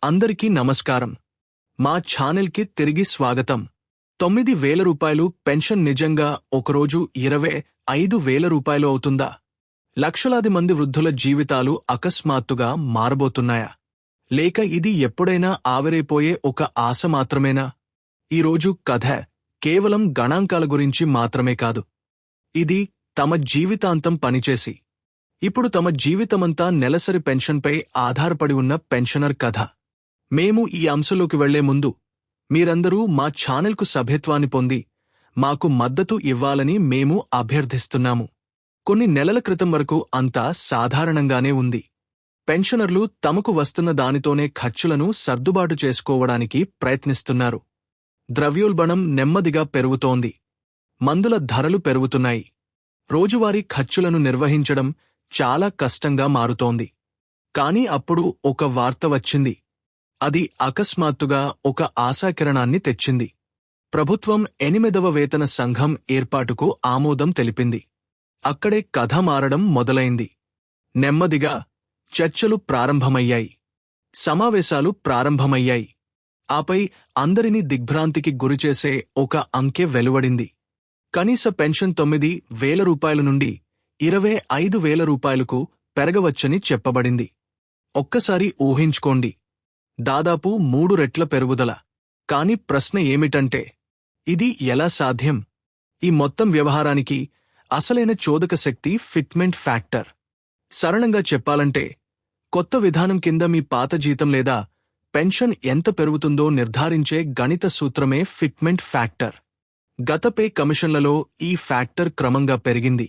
అందరికీ నమస్కారం. మా ఛానల్కి తిరిగి స్వాగతం. 9,000 రూపాయలు పెన్షన్ నిజంగా ఒకరోజు 25,000 రూపాయలు అవుతుందా? లక్షలాది మంది వృద్ధుల జీవితాలు అకస్మాత్తుగా మారబోతున్నాయా? లేక ఇది ఎప్పుడైనా ఆవిరైపోయే ఒక ఆశ మాత్రమేనా? ఈరోజు కథ కేవలం గణాంకాల గురించి మాత్రమే కాదు. ఇది తమ జీవితాంతం పనిచేసి ఇప్పుడు తమ జీవితమంతా నెలసరి పెన్షన్పై ఆధారపడి ఉన్న పెన్షనర్ కథ. మేము ఈ అంశంలోకి వెళ్లే ముందు మీరందరూ మా ఛానల్కు సభ్యత్వాన్ని పొంది మాకు మద్దతు ఇవ్వాలని మేము అభ్యర్థిస్తున్నాము. కొన్ని నెలల క్రితం వరకు అంతా సాధారణంగానే ఉంది. పెన్షనర్లు తమకు వస్తున్న దానితోనే ఖర్చులను సర్దుబాటు చేసుకోవడానికి ప్రయత్నిస్తున్నారు. ద్రవ్యోల్బణం నెమ్మదిగా పెరుగుతోంది. మందుల ధరలు పెరుగుతున్నాయి. రోజువారీ ఖర్చులను నిర్వహించడం చాలా కష్టంగా మారుతోంది. కానీ అప్పుడు ఒక వార్త వచ్చింది. అది అకస్మాత్తుగా ఒక ఆశాకిరణాన్ని తెచ్చింది. ప్రభుత్వం 8వ వేతన సంఘం ఏర్పాటుకు ఆమోదం తెలిపింది. అక్కడే కథ మారడం మొదలైంది. నెమ్మదిగా చర్చలు ప్రారంభమయ్యాయి. సమావేశాలు ప్రారంభమయ్యాయి. ఆపై అందరినీ దిగ్భ్రాంతికి గురిచేసే ఒక అంకె వెలువడింది. కనీస పెన్షన్ 9,000 రూపాయల నుండి 25,000 రూపాయలకు పెరగవచ్చని చెప్పబడింది. ఒక్కసారి ఊహించుకోండి, దాదాపు 3 రెట్ల పెరుగుదల. కాని ప్రశ్న ఏమిటంటే, ఇది ఎలా సాధ్యం? ఈ మొత్తం వ్యవహారానికి అసలైన చోదక శక్తి ఫిట్మెంట్ ఫ్యాక్టర్. సరళంగా చెప్పాలంటే, కొత్త విధానం కింద మీ పాత జీతం లేదా పెన్షన్ ఎంత పెరుగుతుందో నిర్ధారించే గణిత సూత్రమే ఫిట్మెంట్ ఫ్యాక్టర్. గత పే కమిషన్లలో ఈ ఫ్యాక్టర్ క్రమంగా పెరిగింది.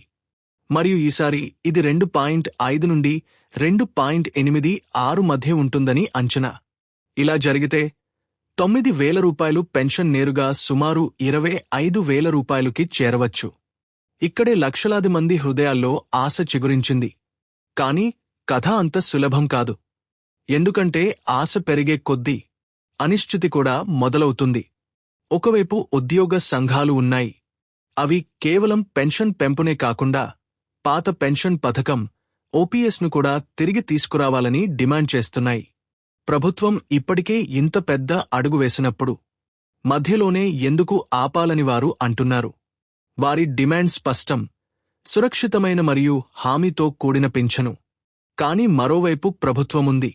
మరియు ఈసారి ఇది 2.5 నుండి 2.86 మధ్య ఉంటుందని అంచనా. ఇలా జరిగితే 9,000 రూపాయలు పెన్షన్ నేరుగా సుమారు 25,000 రూపాయలుకి చేరవచ్చు. ఇక్కడే లక్షలాది మంది హృదయాల్లో ఆశ చిగురించింది. కాని కథ అంత సులభం కాదు. ఎందుకంటే ఆశ పెరిగే కొద్దీ అనిశ్చితి కూడా మొదలవుతుంది. ఒకవైపు ఉద్యోగ సంఘాలు ఉన్నాయి. అవి కేవలం పెన్షన్ పెంపునే కాకుండా పాత పెన్షన్ పథకం ఓపీఎస్ను కూడా తిరిగి తీసుకురావాలని డిమాండ్ చేస్తున్నాయి. ప్రభుత్వం ఇప్పటికే ఇంత పెద్ద అడుగు వేసినప్పుడు మధ్యలోనే ఎందుకు ఆపాలని వారు అంటున్నారు. వారి డిమాండ్ స్పష్టం: సురక్షితమైన మరియు హామీతో కూడిన పింఛను. కాని మరోవైపు ప్రభుత్వముంది.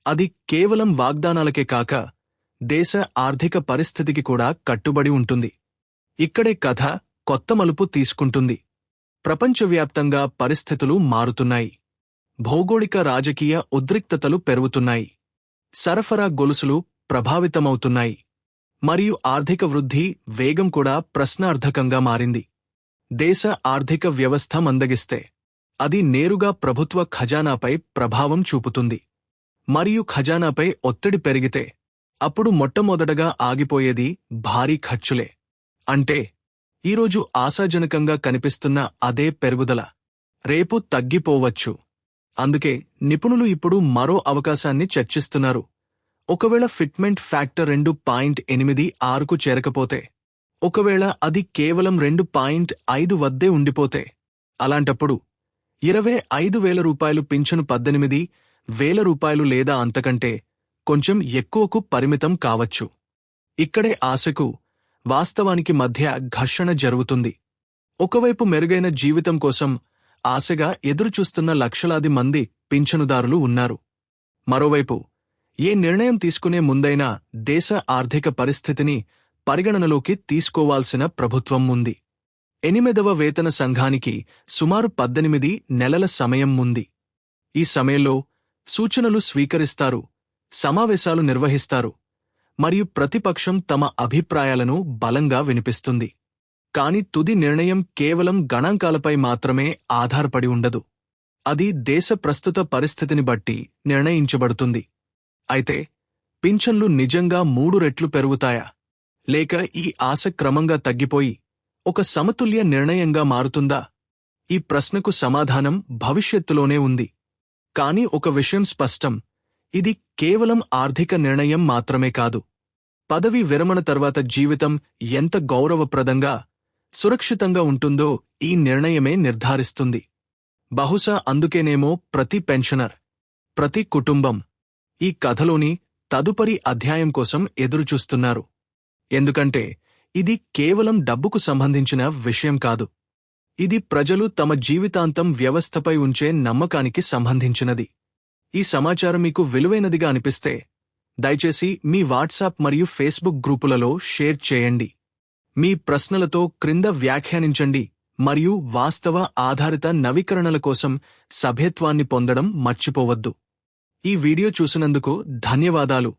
అది కేవలం వాగ్దానాలకే కాక దేశ ఆర్థిక పరిస్థితికి కూడా కట్టుబడి ఉంటుంది. ఇక్కడే కథ కొత్త మలుపు తీసుకుంటుంది. ప్రపంచవ్యాప్తంగా పరిస్థితులు మారుతున్నాయి. భౌగోళిక రాజకీయ ఉద్రిక్తతలు పెరుగుతున్నాయి. సరఫరా గొలుసులు ప్రభావితమవుతున్నాయి. మరియు ఆర్థిక వృద్ధి వేగం కూడా ప్రశ్నార్థకంగా మారింది. దేశ ఆర్థిక వ్యవస్థ మందగిస్తే అది నేరుగా ప్రభుత్వ ఖజానాపై ప్రభావం చూపుతుంది. మరియు ఖజానాపై ఒత్తిడి పెరిగితే అప్పుడు మొట్టమొదటగా ఆగిపోయేది భారీ ఖర్చులే. అంటే ఈరోజు ఆశాజనకంగా కనిపిస్తున్న అదే పెరుగుదల రేపు తగ్గిపోవచ్చు. అందుకే నిపుణులు ఇప్పుడు మరో అవకాశాన్ని చర్చిస్తున్నారు. ఒకవేళ ఫిట్మెంట్ ఫ్యాక్టర్ 2.86కు చేరకపోతే, ఒకవేళ అది కేవలం 2.5 వద్దే ఉండిపోతే, అలాంటప్పుడు 25,000 రూపాయలు పింఛను 18,000 రూపాయలు లేదా అంతకంటే కొంచెం ఎక్కువకు పరిమితం కావచ్చు. ఇక్కడే ఆశకు వాస్తవానికి మధ్య ఘర్షణ జరుగుతుంది. ఒకవైపు మెరుగైన జీవితం కోసం ఆశగా ఎదురుచూస్తున్న లక్షలాది మంది పింఛనుదారులు ఉన్నారు. మరోవైపు ఏ నిర్ణయం తీసుకునే ముందైనా దేశ ఆర్థిక పరిస్థితిని పరిగణనలోకి తీసుకోవాల్సిన ప్రభుత్వం ఉంది. 8వ వేతన సంఘానికి సుమారు 18 నెలల సమయం ఉంది. ఈ సమయంలో సూచనలు స్వీకరిస్తారు, సమావేశాలు నిర్వహిస్తారు, మరియు ప్రతిపక్షం తమ అభిప్రాయాలను బలంగా వినిపిస్తుంది. కాని తుది నిర్ణయం కేవలం గణాంకాలపై మాత్రమే ఆధారపడి ఉండదు. అది దేశ ప్రస్తుత పరిస్థితిని బట్టి నిర్ణయించబడుతుంది. అయితే పింఛన్లు నిజంగా 3 రెట్లు పెరుగుతాయా? లేక ఈ ఆశ క్రమంగా తగ్గిపోయి ఒక సమతుల్య నిర్ణయంగా మారుతుందా? ఈ ప్రశ్నకు సమాధానం భవిష్యత్తులోనే ఉంది. కాని ఒక విషయం స్పష్టం: ఇది కేవలం ఆర్థిక నిర్ణయం మాత్రమే కాదు. పదవీ విరమణ తర్వాత జీవితం ఎంత గౌరవప్రదంగా, సురక్షితంగా ఉంటుందో ఈ నిర్ణయమే నిర్ధారిస్తుంది. బహుశా అందుకేనేమో ప్రతి పెన్షనర్, ప్రతి కుటుంబం ఈ కథలోని తదుపరి అధ్యాయం కోసం ఎదురుచూస్తున్నారు. ఎందుకంటే ఇది కేవలం డబ్బుకు సంబంధించిన విషయం కాదు. ఇది ప్రజలు తమ జీవితాంతం వ్యవస్థపై ఉంచే నమ్మకానికి సంబంధించినది. ఈ సమాచారం మీకు విలువైనదిగా అనిపిస్తే దయచేసి మీ వాట్సాప్ మరియు ఫేస్బుక్ గ్రూపులలో షేర్ చేయండి. మీ ప్రశ్నలతో క్రింద వ్యాఖ్యానించండి మరియు వాస్తవ ఆధారిత నవీకరణల కోసం సభ్యత్వాన్ని పొందడం మర్చిపోవద్దు. ఈ వీడియో చూసినందుకు ధన్యవాదాలు.